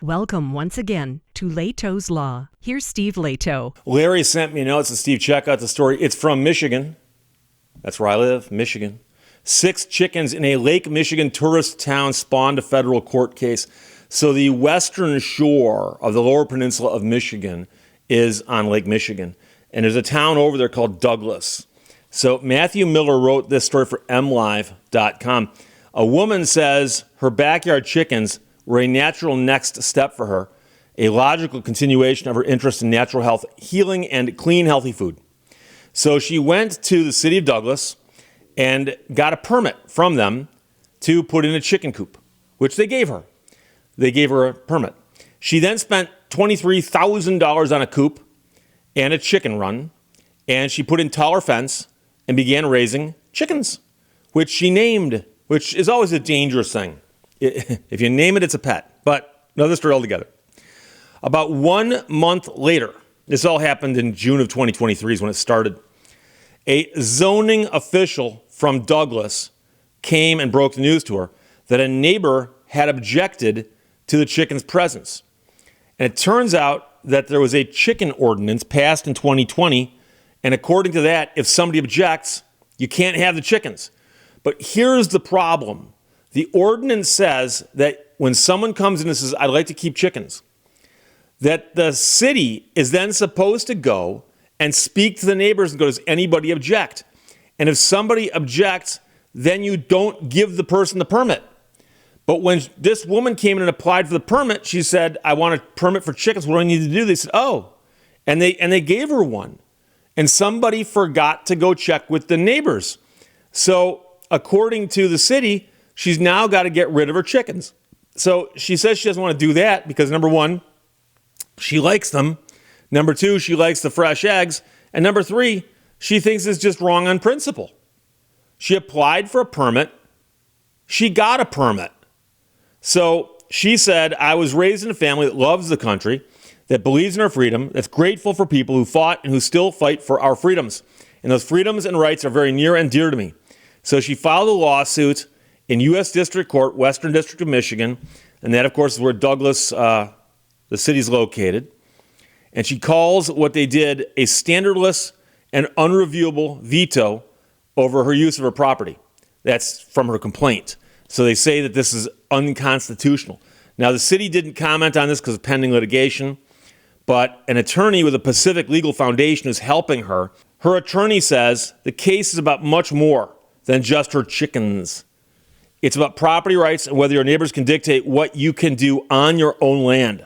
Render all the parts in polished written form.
Welcome once again to Lehto's Law. Here's Steve Lehto. Larry sent me a note. Says, Steve, check out the story. It's from Michigan. That's where I live, Michigan. 6 chickens in a Lake Michigan tourist town spawned a federal court case. So the western shore of the lower peninsula of Michigan is on Lake Michigan. And there's a town over there called Douglas. So Matthew Miller wrote this story for mlive.com. A woman says her backyard chickens were a natural next step for her, a logical continuation of her interest in natural health, healing, and clean, healthy food. So she went to the city of Douglas and got a permit from them to put in a chicken coop, which they gave her. They gave her a permit. She then spent $23,000 on a coop and a chicken run, and she put in taller fence and began raising chickens, which she named, which is always a dangerous thing. If you name it, it's a pet. But another story altogether. About 1 month later, this all happened in June of 2023 is when it started. A zoning official from Douglas came and broke the news to her that a neighbor had objected to the chicken's presence. And it turns out that there was a chicken ordinance passed in 2020. And according to that, if somebody objects, you can't have the chickens. But here's the problem. The ordinance says that when someone comes in and says, I'd like to keep chickens, that the city is then supposed to go and speak to the neighbors and go, does anybody object? And if somebody objects, then you don't give the person the permit. But when this woman came in and applied for the permit, she said, I want a permit for chickens. What do I need to do? They said, oh, and they gave her one. And somebody forgot to go check with the neighbors. So according to the city, she's now got to get rid of her chickens. So she says she doesn't want to do that because, number one, she likes them. Number two, she likes the fresh eggs. And number three, she thinks it's just wrong on principle. She applied for a permit. She got a permit. So she said, I was raised in a family that loves the country, that believes in our freedom, that's grateful for people who fought and who still fight for our freedoms. And those freedoms and rights are very near and dear to me. So she filed a lawsuit in U.S. District Court, Western District of Michigan, and that, of course, is where Douglas, the city's located. And she calls what they did a standardless and unreviewable veto over her use of her property. That's from her complaint. So they say that this is unconstitutional. Now, the city didn't comment on this because of pending litigation, but an attorney with the Pacific Legal Foundation is helping her. Her attorney says the case is about much more than just her chickens. It's about property rights and whether your neighbors can dictate what you can do on your own land,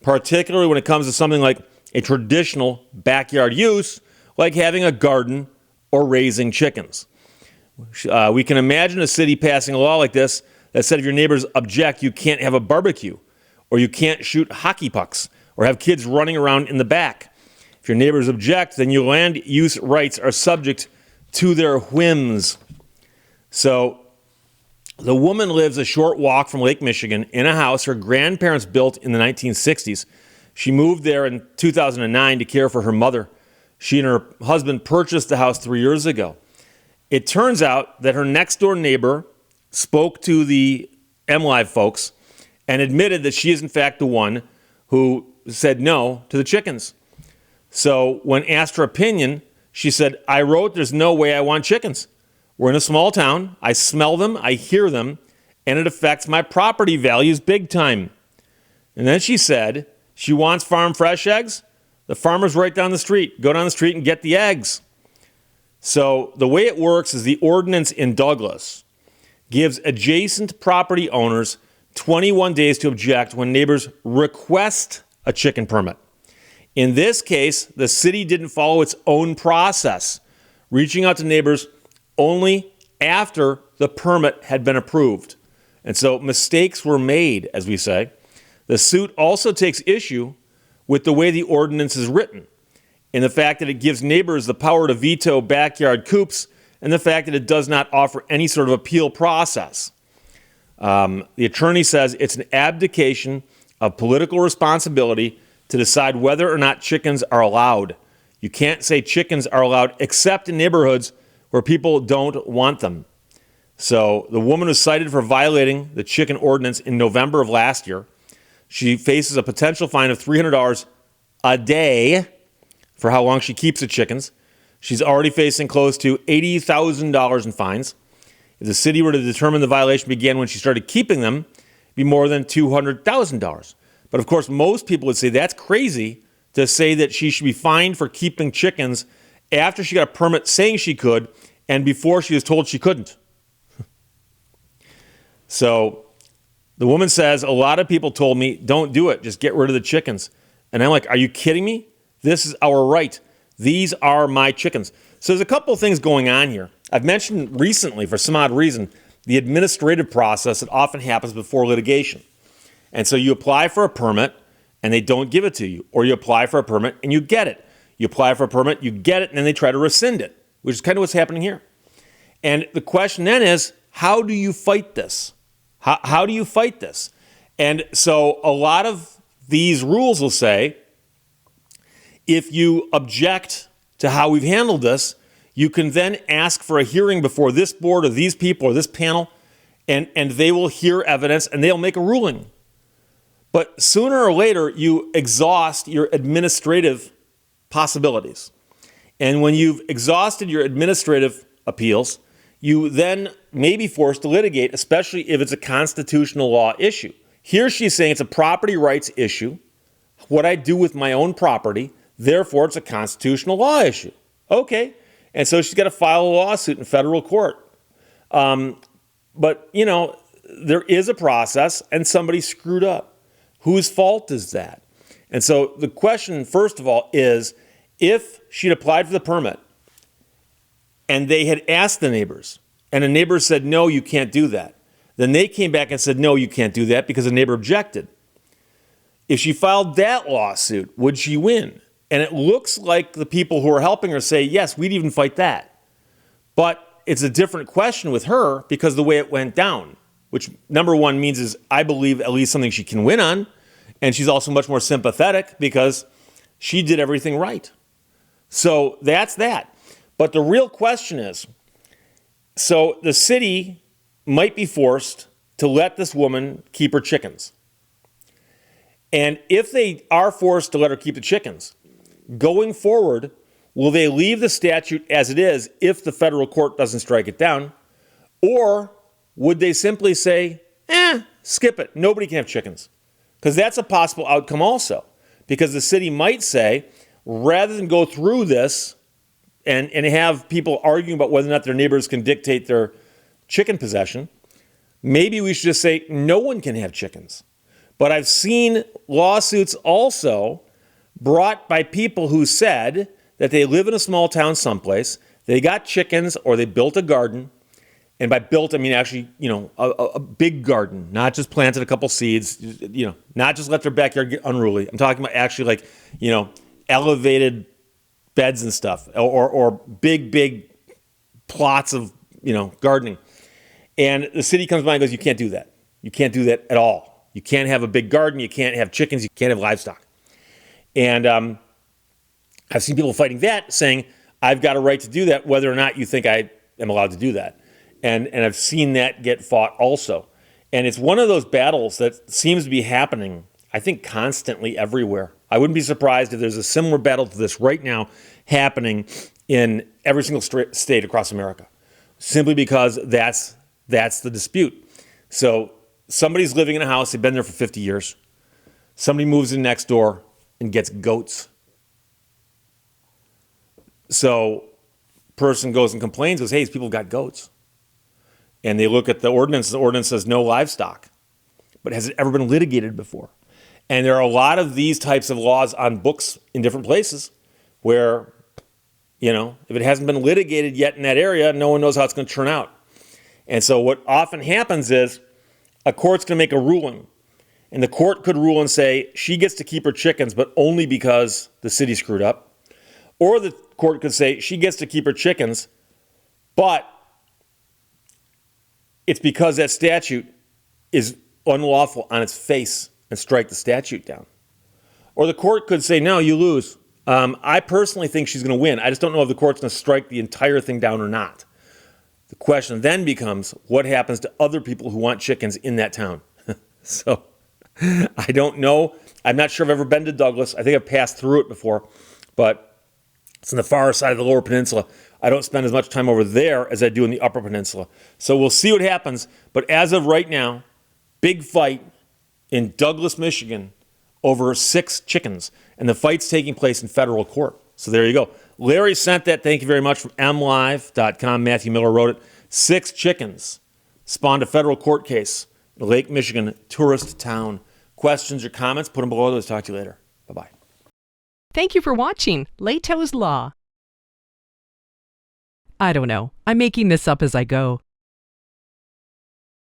particularly when it comes to something like a traditional backyard use, like having a garden or raising chickens. We can imagine a city passing a law like this that said if your neighbors object, you can't have a barbecue, or you can't shoot hockey pucks, or have kids running around in the back. If your neighbors object, then your land use rights are subject to their whims. So the woman lives a short walk from Lake Michigan in a house her grandparents built in the 1960s. She moved there in 2009 to care for her mother. She and her husband purchased the house 3 years ago. It turns out that her next door neighbor spoke to the MLive folks and admitted that she is in fact the one who said no to the chickens. So when asked her opinion, she said, I wrote, there's no way I want chickens. We're in a small town. I smell them, I hear them, and it affects my property values big time. And then she said she wants farm fresh eggs. The farmer's right down the street. Go down the street and get the eggs. So the way it works is the ordinance in Douglas gives adjacent property owners 21 days to object when neighbors request a chicken permit. In this case, the city didn't follow its own process, reaching out to neighbors only after the permit had been approved. And so mistakes were made, as we say. The suit also takes issue with the way the ordinance is written, in the fact that it gives neighbors the power to veto backyard coops, and the fact that it does not offer any sort of appeal process. The attorney says it's an abdication of political responsibility to decide whether or not chickens are allowed. You can't say chickens are allowed except in neighborhoods where people don't want them. So the woman was cited for violating the chicken ordinance in November of last year. She faces a potential fine of $300 a day for how long she keeps the chickens. She's already facing close to $80,000 in fines. If the city were to determine the violation began when she started keeping them, it'd be more than $200,000. But of course, most people would say that's crazy to say that she should be fined for keeping chickens after she got a permit saying she could and before she was told she couldn't. So the woman says, a lot of people told me, don't do it, just get rid of the chickens. And I'm like, are you kidding me? This is our right. These are my chickens. So there's a couple of things going on here. I've mentioned recently, for some odd reason, the administrative process that often happens before litigation. And so you apply for a permit and they don't give it to you, or you apply for a permit and you get it. You apply for a permit, you get it, and then they try to rescind it, which is kind of what's happening here. And the question then is, how do you fight this? How do you fight this? And so a lot of these rules will say, if you object to how we've handled this, you can then ask for a hearing before this board or these people or this panel, and they will hear evidence and they'll make a ruling. But sooner or later, you exhaust your administrative possibilities. And when you've exhausted your administrative appeals, you then may be forced to litigate, especially if it's a constitutional law issue. Here she's saying it's a property rights issue, what I do with my own property, therefore it's a constitutional law issue. Okay. And so she's got to file a lawsuit in federal court. But, you know, there is a process and somebody screwed up. Whose fault is that? And so the question, first of all, is if she'd applied for the permit and they had asked the neighbors and the neighbors said, no, you can't do that. Then they came back and said, no, you can't do that because the neighbor objected. If she filed that lawsuit, would she win? And it looks like the people who are helping her say, yes, we'd even fight that. But it's a different question with her because the way it went down, which number one means is I believe at least something she can win on. And she's also much more sympathetic because she did everything right. So that's that. But the real question is, so the city might be forced to let this woman keep her chickens. And if they are forced to let her keep the chickens, going forward, will they leave the statute as it is if the federal court doesn't strike it down? Or would they simply say, skip it, nobody can have chickens? Because that's a possible outcome also. Because the city might say, rather than go through this and have people arguing about whether or not their neighbors can dictate their chicken possession, maybe we should just say no one can have chickens. But I've seen lawsuits also brought by people who said that they live in a small town someplace, they got chickens or they built a garden. And by built, I mean actually, a big garden, not just planted a couple seeds, not just let their backyard get unruly. I'm talking about actually elevated beds and stuff or big plots of, gardening. And the city comes by and goes, you can't do that. You can't do that at all. You can't have a big garden. You can't have chickens. You can't have livestock. And I've seen people fighting that, saying, I've got a right to do that, whether or not you think I am allowed to do that. And I've seen that get fought also. And it's one of those battles that seems to be happening, I think, constantly everywhere. I wouldn't be surprised if there's a similar battle to this right now happening in every single state across America, simply because that's the dispute. So somebody's living in a house, they've been there for 50 years. Somebody moves in next door and gets goats. So person goes and complains, goes, hey, these people got goats. And they look at the ordinance says no livestock. But has it ever been litigated before? And there are a lot of these types of laws on books in different places where, if it hasn't been litigated yet in that area, no one knows how it's going to turn out. And so what often happens is a court's going to make a ruling. And the court could rule and say she gets to keep her chickens, but only because the city screwed up. Or the court could say she gets to keep her chickens, but it's because that statute is unlawful on its face and strike the statute down. Or the court could say, no, you lose. I personally think she's going to win. I just don't know if the court's going to strike the entire thing down or not. The question then becomes, what happens to other people who want chickens in that town? So I don't know. I'm not sure I've ever been to Douglas. I think I've passed through it before, but it's on the far side of the Lower Peninsula. I don't spend as much time over there as I do in the Upper Peninsula. So we'll see what happens. But as of right now, big fight in Douglas, Michigan over 6 chickens. And the fight's taking place in federal court. So there you go. Larry sent that. Thank you very much from mlive.com. Matthew Miller wrote it. 6 chickens spawned a federal court case in Lake Michigan tourist town. Questions or comments, put them below. Let's talk to you later. Bye-bye. Thank you for watching Lehto's Law. I don't know. I'm making this up as I go.